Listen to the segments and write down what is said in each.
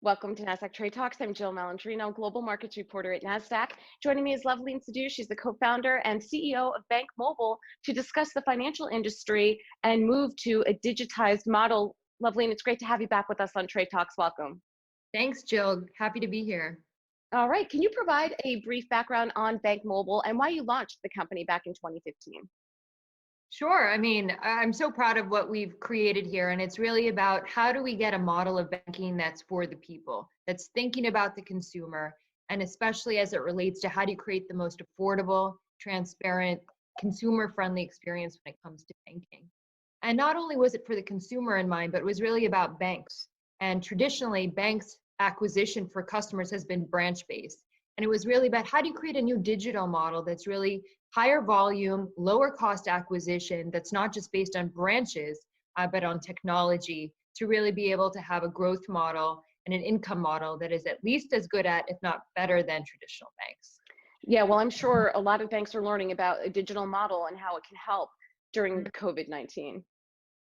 Welcome to Nasdaq Trade Talks. I'm Jill Malandrino, Global Markets Reporter at Nasdaq. Joining me is Luvleen Sidhu. She's the co-founder and CEO of Bank Mobile to discuss the financial industry and move to a digitized model. Luvleen, it's great to have you back with us on Trade Talks. Welcome. Thanks, Jill. Happy to be here. All right. Can you provide a brief background on Bank Mobile and why you launched the company back in 2015? Sure. I'm so proud of what we've created here, and it's really about how do we get a model of banking that's for the people, that's thinking about the consumer, and especially as it relates to how do you create the most affordable, transparent, consumer-friendly experience when it comes to banking. And not only was it for the consumer in mind, but it was really about banks. And traditionally, banks' acquisition for customers has been branch-based. And it was really about how do you create a new digital model that's really higher volume, lower cost acquisition that's not just based on branches, but on technology to really be able to have a growth model and an income model that is at least as good at, if not better than traditional banks. Yeah, well, I'm sure a lot of banks are learning about a digital model and how it can help during COVID-19.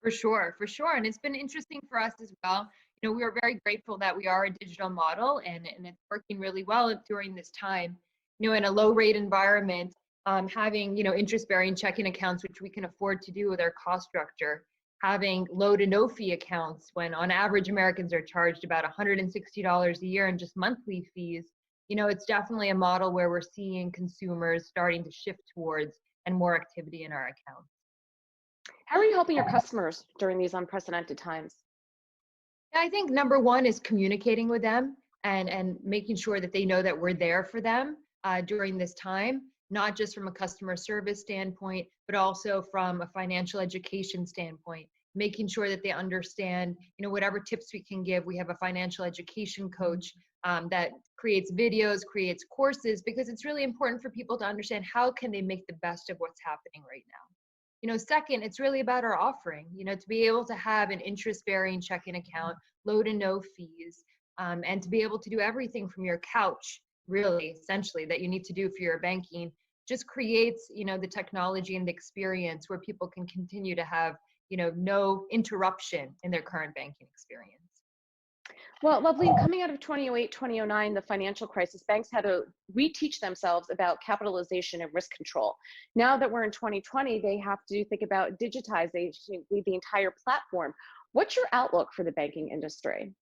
For sure, for sure. And it's been interesting for us as well. We are very grateful that we are a digital model and it's working really well during this time. In a low rate environment, having, interest-bearing checking accounts, which we can afford to do with our cost structure, having low to no fee accounts when on average Americans are charged about $160 a year in just monthly fees. It's definitely a model where we're seeing consumers starting to shift towards and more activity in our accounts. How are you helping your customers during these unprecedented times? I think number one is communicating with them and making sure that they know that we're there for them during this time, not just from a customer service standpoint, but also from a financial education standpoint, making sure that they understand, whatever tips we can give. We have a financial education coach that creates videos, creates courses, because it's really important for people to understand how can they make the best of what's happening right now. Second, it's really about our offering, to be able to have an interest-bearing checking account, low to no fees, and to be able to do everything from your couch, really, essentially, that you need to do for your banking, just creates, the technology and the experience where people can continue to have, no interruption in their current banking experience. Well, Luvleen, coming out of 2008, 2009, the financial crisis, banks had to reteach themselves about capitalization and risk control. Now that we're in 2020, they have to think about digitization, the entire platform. What's your outlook for the banking industry?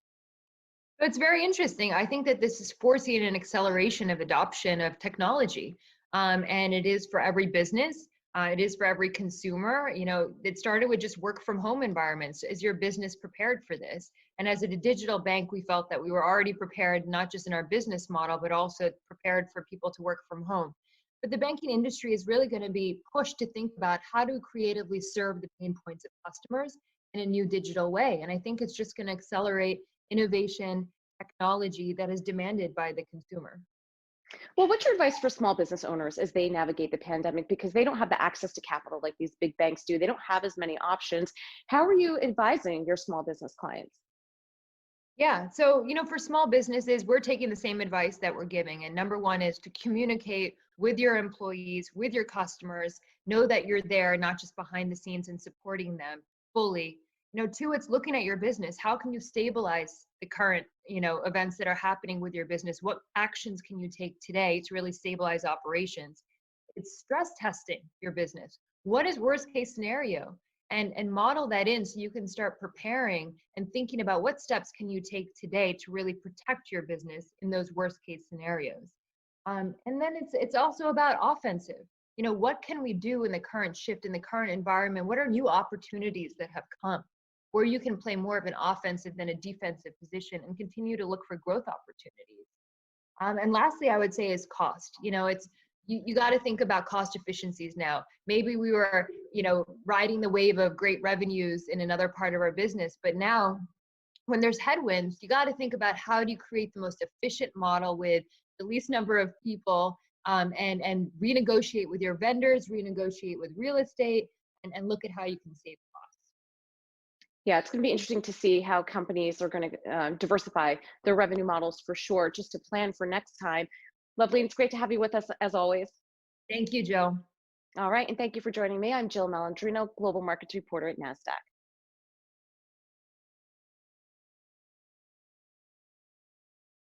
It's very interesting. I think that this is forcing an acceleration of adoption of technology. And it is for every business. It is for every consumer. It started with just work from home environments. Is your business prepared for this? And as a digital bank, we felt that we were already prepared, not just in our business model, but also prepared for people to work from home. But the banking industry is really going to be pushed to think about how to creatively serve the pain points of customers in a new digital way. And I think it's just going to accelerate innovation, technology that is demanded by the consumer. Well, what's your advice for small business owners as they navigate the pandemic because they don't have the access to capital like these big banks do? They don't have as many options. How are you advising your small business clients? Yeah, so, for small businesses, we're taking the same advice that we're giving. And number one is to communicate with your employees, with your customers, know that you're there, not just behind the scenes and supporting them fully. Two, it's looking at your business. How can you stabilize the current, events that are happening with your business? What actions can you take today to really stabilize operations? It's stress testing your business. What is worst case scenario? And model that in so you can start preparing and thinking about what steps can you take today to really protect your business in those worst case scenarios. And then it's also about offensive. What can we do in the current shift, in the current environment? What are new opportunities that have come where you can play more of an offensive than a defensive position and continue to look for growth opportunities? And lastly, I would say is cost. You got to think about cost efficiencies now. Maybe we were, riding the wave of great revenues in another part of our business, but now when there's headwinds, you got to think about how do you create the most efficient model with the least number of people, and renegotiate with your vendors, renegotiate with real estate, and look at how you can save costs. Yeah, it's going to be interesting to see how companies are going to diversify their revenue models for sure, just to plan for next time. Lovely. It's great to have you with us as always. Thank you, Jill. All right. And thank you for joining me. I'm Jill Malandrino, Global Markets Reporter at Nasdaq.